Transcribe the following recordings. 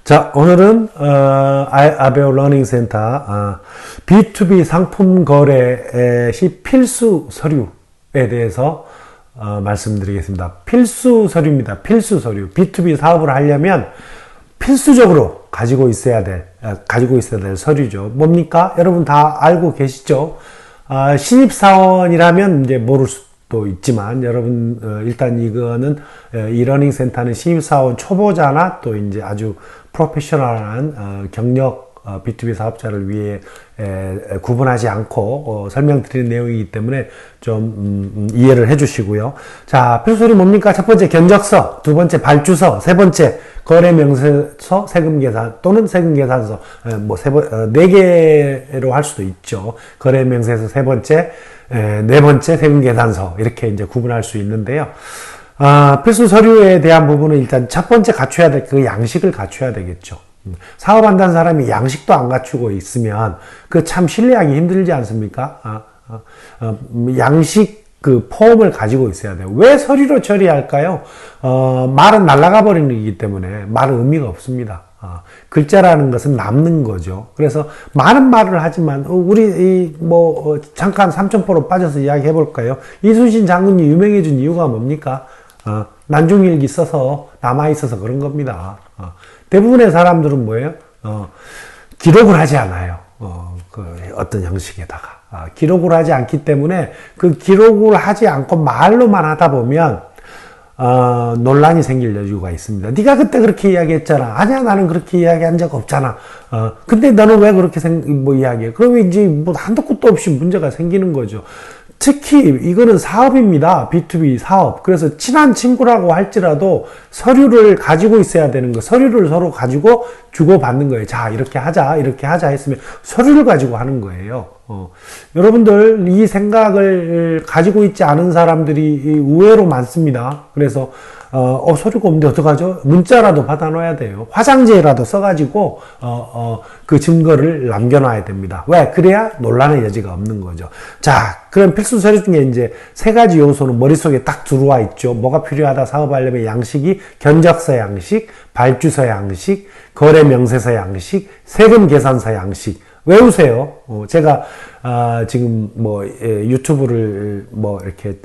자, 오늘은 아베오 러닝센터 B2B 상품 거래 시 필수 서류에 대해서 말씀드리겠습니다. 필수 서류입니다. 필수 서류. B2B 사업을 하려면 필수적으로 가지고 있어야 될 서류죠. 뭡니까? 여러분 다 알고 계시죠? 신입사원이라면 이제 모를 수도 있지만, 여러분, 일단 이거는, 이 러닝센터는 신입사원 초보자나 또 이제 아주 프로페셔널한, 경력, B2B 사업자를 위해 구분하지 않고 설명드리는 내용이기 때문에 좀 이해를 해주시고요. 자, 필수서류 뭡니까? 첫 번째 견적서, 두 번째 발주서, 세 번째 거래명세서, 세금계산 또는 세금계산서, 네 개로 할 수도 있죠. 거래명세서 세 번째, 네 번째 세금계산서, 이렇게 이제 구분할 수 있는데요. 필수 서류에 대한 부분은 일단 첫 번째 갖춰야 될 그 양식을 갖춰야 되겠죠. 사업한다는 사람이 양식도 안 갖추고 있으면 그 참 신뢰하기 힘들지 않습니까? 양식 그 폼을 가지고 있어야 돼요. 왜 서류로 처리할까요? 말은 날아가 버리는 거기 때문에 말은 의미가 없습니다. 글자라는 것은 남는 거죠. 그래서 많은 말을 하지만 우리 잠깐 삼천포로 빠져서 이야기해 볼까요? 이순신 장군이 유명해진 이유가 뭡니까? 난중일기 써서 남아 있어서 그런 겁니다. 대부분의 사람들은 뭐예요? 기록을 하지 않아요. 어떤 형식에다가. 기록을 하지 않기 때문에 그 기록을 하지 않고 말로만 하다 보면, 논란이 생길 여지가 있습니다. 네가 그때 그렇게 이야기했잖아. 아니야, 나는 그렇게 이야기한 적 없잖아. 근데 너는 왜 그렇게 이야기해? 그러면 이제 한도 끝도 없이 문제가 생기는 거죠. 특히 이거는 사업입니다. B2B 사업. 그래서 친한 친구라고 할지라도 서류를 가지고 있어야 되는 거. 서류를 서로 가지고 주고받는 거예요. 자, 이렇게 하자 했으면 서류를 가지고 하는 거예요. 여러분들 이 생각을 가지고 있지 않은 사람들이 의외로 많습니다. 그래서 서류가 없는데 어떡하죠? 문자라도 받아놔야 돼요. 화장지라도 써가지고 그 증거를 남겨놔야 됩니다. 왜? 그래야 논란의 여지가 없는 거죠. 자, 그럼 필수 서류 중에 이제 세 가지 요소는 머릿속에 딱 들어와 있죠. 뭐가 필요하다 사업하려면 양식이 견적서 양식, 발주서 양식, 거래명세서 양식, 세금계산서 양식. 외우세요. 제가 지금 유튜브를 이렇게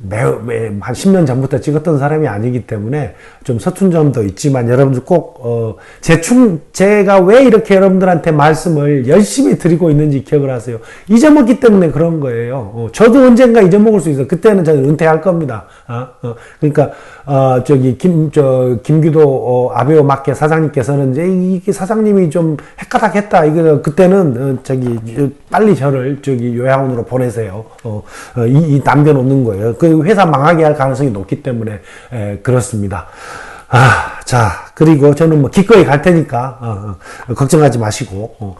한 10년 전부터 찍었던 사람이 아니기 때문에 좀 서툰 점도 있지만, 여러분들 꼭 제가 왜 이렇게 여러분들한테 말씀을 열심히 드리고 있는지 기억을 하세요. 잊어먹기 때문에 그런 거예요. 저도 언젠가 잊어먹을 수 있어요. 그때는 저는 은퇴할 겁니다. 그러니까 김규도 아베오 마켓 사장님께서는 이게 사장님이 좀 헷가닥했다. 이거 그때는 빨리 저를 요양원으로 보내세요. 남겨놓는 거예요. 그 회사 망하게 할 가능성이 높기 때문에 그렇습니다. 자, 그리고 저는 기꺼이 갈 테니까 걱정하지 마시고.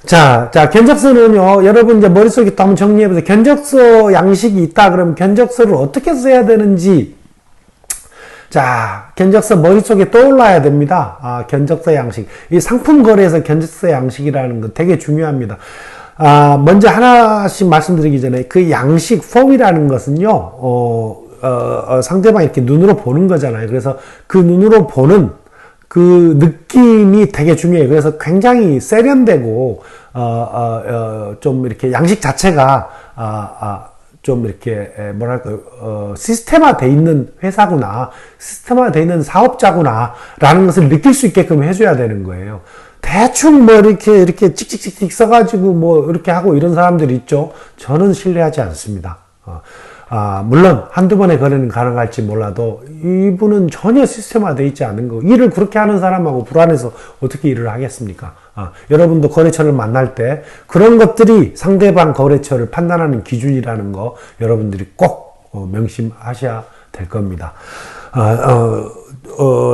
자, 견적서는요. 여러분 이제 머릿속에 또 한번 정리해 보세요. 견적서 양식이 있다 그러면 견적서를 어떻게 써야 되는지. 자, 견적서 머릿속에 떠올라야 됩니다. 견적서 양식. 이 상품 거래에서 견적서 양식이라는 거 되게 중요합니다. 먼저 하나씩 말씀드리기 전에 그 양식 폼이라는 것은요, 상대방 이렇게 눈으로 보는 거잖아요. 그래서 그 눈으로 보는 그 느낌이 되게 중요해요. 그래서 굉장히 세련되고, 좀 이렇게 양식 자체가, 좀 이렇게 시스템화 돼 있는 회사구나, 시스템화 돼 있는 사업자구나 라는 것을 느낄 수 있게끔 해줘야 되는 거예요. 대충 이렇게 찍찍찍찍 써가지고 이렇게 하고 이런 사람들이 있죠. 저는 신뢰하지 않습니다. 물론 한두 번의 거래는 가능할지 몰라도 이분은 전혀 시스템화 돼 있지 않은 거. 일을 그렇게 하는 사람하고 불안해서 어떻게 일을 하겠습니까? 여러분도 거래처를 만날 때 그런 것들이 상대방 거래처를 판단하는 기준이라는 거 여러분들이 꼭 명심하셔야 될 겁니다.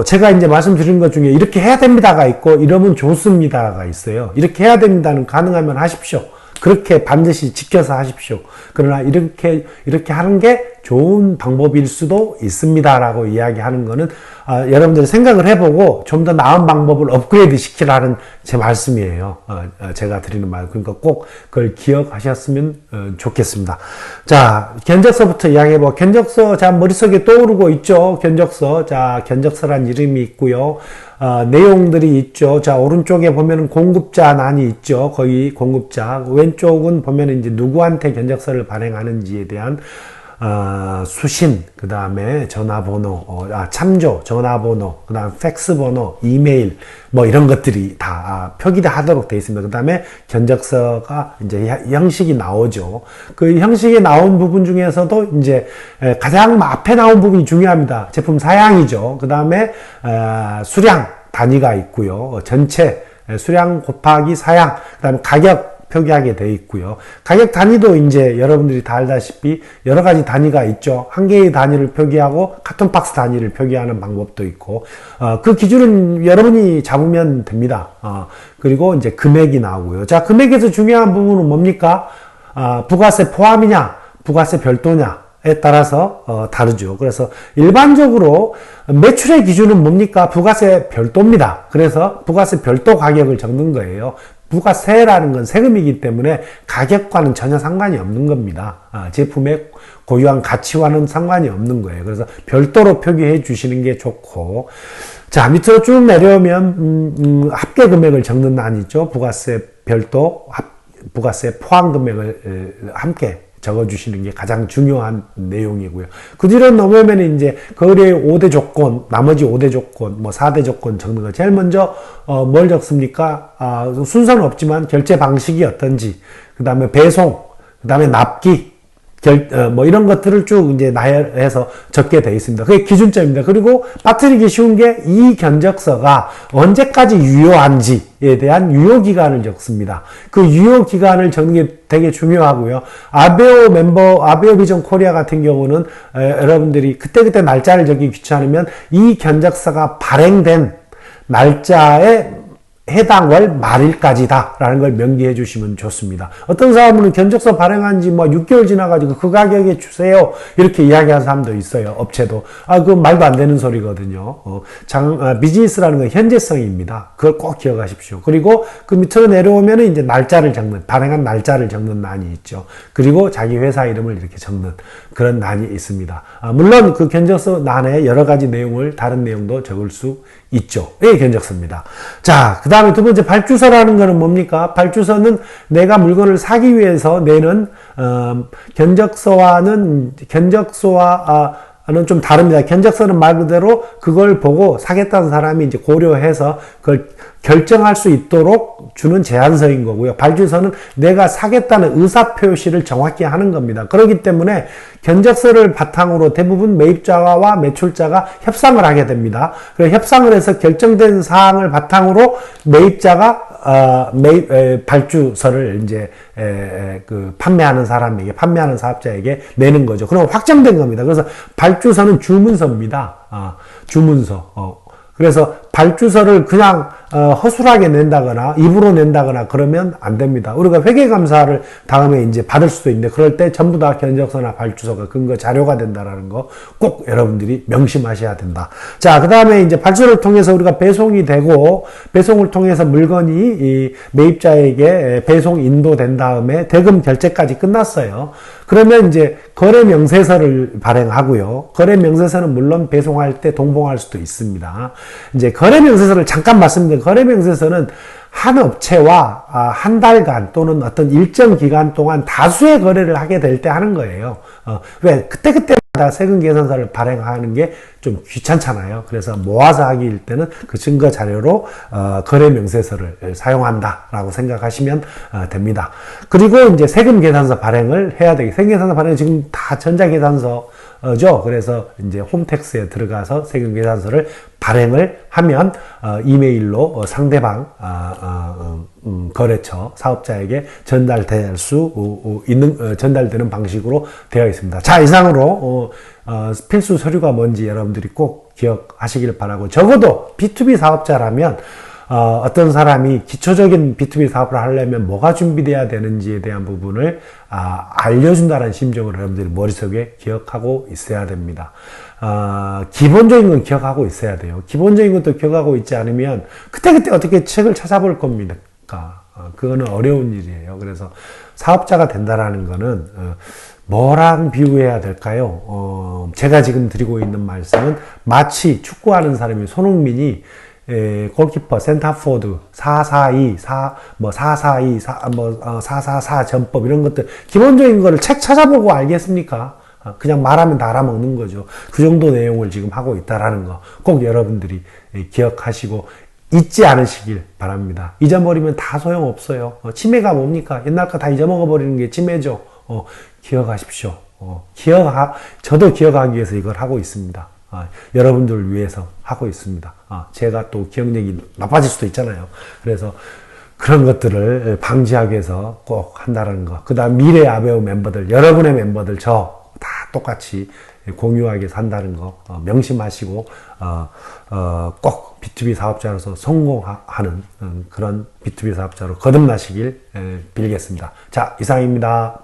제가 이제 말씀드린 것 중에 이렇게 해야 됩니다가 있고 이러면 좋습니다가 있어요. 이렇게 해야 됩니다는 가능하면 하십시오. 그렇게 반드시 지켜서 하십시오. 그러나 이렇게 하는 게 좋은 방법일 수도 있습니다라고 이야기하는 거는 여러분들이 생각을 해보고 좀 더 나은 방법을 업그레이드 시키라는 제 말씀이에요. 제가 드리는 말. 그러니까 꼭 그걸 기억하셨으면 좋겠습니다. 자, 견적서부터 이야기해보고, 견적서, 자, 머릿속에 떠오르고 있죠? 견적서. 자, 견적서란 이름이 있고요. 내용들이 있죠. 자, 오른쪽에 보면은 공급자 난이 있죠. 거기 공급자. 왼쪽은 보면은 이제 누구한테 견적서를 발행하는지에 대한 수신, 그 다음에 전화번호, 참조, 전화번호, 그 다음 팩스번호, 이메일, 뭐 이런 것들이 다 표기하도록 되어 있습니다. 그 다음에 견적서가 이제 형식이 나오죠. 그 형식이 나온 부분 중에서도 이제 가장 앞에 나온 부분이 중요합니다. 제품 사양이죠. 그 다음에 수량 단위가 있고요. 전체 수량 곱하기 사양, 그 다음에 가격 표기하게 되어 있고요. 가격 단위도 이제 여러분들이 다 알다시피 여러 가지 단위가 있죠. 한 개의 단위를 표기하고 카톤 박스 단위를 표기하는 방법도 있고, 그 기준은 여러분이 잡으면 됩니다. 그리고 이제 금액이 나오고요. 자, 금액에서 중요한 부분은 뭡니까? 부가세 포함이냐, 부가세 별도냐에 따라서 다르죠. 그래서 일반적으로 매출의 기준은 뭡니까? 부가세 별도입니다. 그래서 부가세 별도 가격을 적는 거예요. 부가세라는 건 세금이기 때문에 가격과는 전혀 상관이 없는 겁니다. 제품의 고유한 가치와는 상관이 없는 거예요. 그래서 별도로 표기해 주시는 게 좋고, 자, 밑으로 쭉 내려오면 합계 금액을 적는 란이죠. 부가세 별도, 부가세 포함 금액을 함께 적어주시는 게 가장 중요한 내용이고요. 그 뒤로 넘으면 이제 거래의 5대 조건, 나머지 5대 조건, 뭐 4대 조건 적는 거. 제일 먼저, 뭘 적습니까? 순서는 없지만 결제 방식이 어떤지, 그 다음에 배송, 그 다음에 납기, 뭐 이런 것들을 쭉 이제 나열해서 적게 되어 있습니다. 그게 기준점입니다. 그리고 빠뜨리기 쉬운 게 이 견적서가 언제까지 유효한지에 대한 유효기간을 적습니다. 그 유효기간을 적는 게 되게 중요하고요. 아베오 비전 코리아 같은 경우는 여러분들이 그때그때 날짜를 적기 귀찮으면 이 견적서가 발행된 날짜에 해당 월 말일까지다 라는 걸 명기해 주시면 좋습니다. 어떤 사람은 견적서 발행한 지 뭐 6개월 지나가지고 그 가격에 주세요 이렇게 이야기하는 사람도 있어요. 업체도. 그건 말도 안 되는 소리거든요. 비즈니스라는 건 현재성입니다. 그걸 꼭 기억하십시오. 그리고 그 밑으로 내려오면 이제 날짜를 적는, 발행한 날짜를 적는 란이 있죠. 그리고 자기 회사 이름을 이렇게 적는 그런 란이 있습니다. 물론 그 견적서 란에 여러 가지 내용을, 다른 내용도 적을 수 있죠. 예, 견적서입니다. 자, 그 다음에 두 번째 발주서라는 거는 뭡니까? 발주서는 내가 물건을 사기 위해서 내는, 견적서와는 좀 다릅니다. 견적서는 말 그대로 그걸 보고 사겠다는 사람이 이제 고려해서 그걸 결정할 수 있도록 주는 제안서인 거고요. 발주서는 내가 사겠다는 의사표시를 정확히 하는 겁니다. 그렇기 때문에 견적서를 바탕으로 대부분 매입자와 매출자가 협상을 하게 됩니다. 그래서 협상을 해서 결정된 사항을 바탕으로 매입자가 발주서를 이제 판매하는 사람에게, 판매하는 사업자에게 내는 거죠. 그럼 확정된 겁니다. 그래서 발주서는 주문서입니다. 주문서. 그래서 발주서를 그냥 허술하게 낸다거나 입으로 낸다거나 그러면 안 됩니다. 우리가 회계감사를 다음에 이제 받을 수도 있는데 그럴 때 전부 다 견적서나 발주서가 근거 자료가 된다라는 거 꼭 여러분들이 명심하셔야 된다. 자, 그 다음에 이제 발주를 통해서 우리가 배송이 되고 배송을 통해서 물건이 이 매입자에게 배송 인도된 다음에 대금 결제까지 끝났어요. 그러면 이제 거래 명세서를 발행하고요. 거래 명세서는 물론 배송할 때 동봉할 수도 있습니다. 이제 거래 명세서를 잠깐 말씀드리면 거래 명세서는 한 업체와 한 달간 또는 어떤 일정 기간 동안 다수의 거래를 하게 될 때 하는 거예요. 왜? 그때마다 세금 계산서를 발행하는 게 좀 귀찮잖아요. 그래서 모아서 하기일 때는 그 증거 자료로 거래 명세서를 사용한다라고 생각하시면 됩니다. 그리고 이제 세금 계산서 발행을 해야 되겠. 세금 계산서 발행은 지금 다 전자계산서죠. 그래서 이제 홈택스에 들어가서 세금 계산서를 발행을 하면 이메일로 상대방 거래처 사업자에게 전달될 수 있는 전달되는 방식으로 되어 있습니다. 자, 이상으로 필수 서류가 뭔지 여러분들이 꼭 기억하시길 바라고, 적어도 B2B 사업자라면 어떤 사람이 기초적인 B2B 사업을 하려면 뭐가 준비돼야 되는지에 대한 부분을 알려준다는 심정을 여러분들이 머릿속에 기억하고 있어야 됩니다. 기본적인 건 기억하고 있어야 돼요. 기본적인 것도 기억하고 있지 않으면 그때그때 어떻게 책을 찾아볼 겁니까? 그거는 어려운 일이에요. 그래서 사업자가 된다라는 거는 뭐랑 비유해야 될까요? 제가 지금 드리고 있는 말씀은 마치 축구하는 사람이 손흥민이 골키퍼, 센터포드, 442, 442, 444 전법 이런 것들 기본적인 거를 책 찾아보고 알겠습니까? 그냥 말하면 다 알아먹는 거죠. 그 정도 내용을 지금 하고 있다라는 거 꼭 여러분들이 기억하시고 잊지 않으시길 바랍니다. 잊어버리면 다 소용없어요. 치매가 뭡니까? 옛날 거 다 잊어먹어 버리는 게 치매죠. 기억하십시오. 저도 기억하기 위해서 이걸 하고 있습니다. 여러분들을 위해서 하고 있습니다. 제가 또 기억력이 나빠질 수도 있잖아요. 그래서 그런 것들을 방지하기 위해서 꼭 한다는 거. 그 다음 미래 아베오 멤버들, 여러분의 멤버들 저 다 똑같이 공유하기 위해서 한다는 거 명심하시고 꼭 B2B 사업자로서 성공하는 그런 B2B 사업자로 거듭나시길 빌겠습니다. 자, 이상입니다.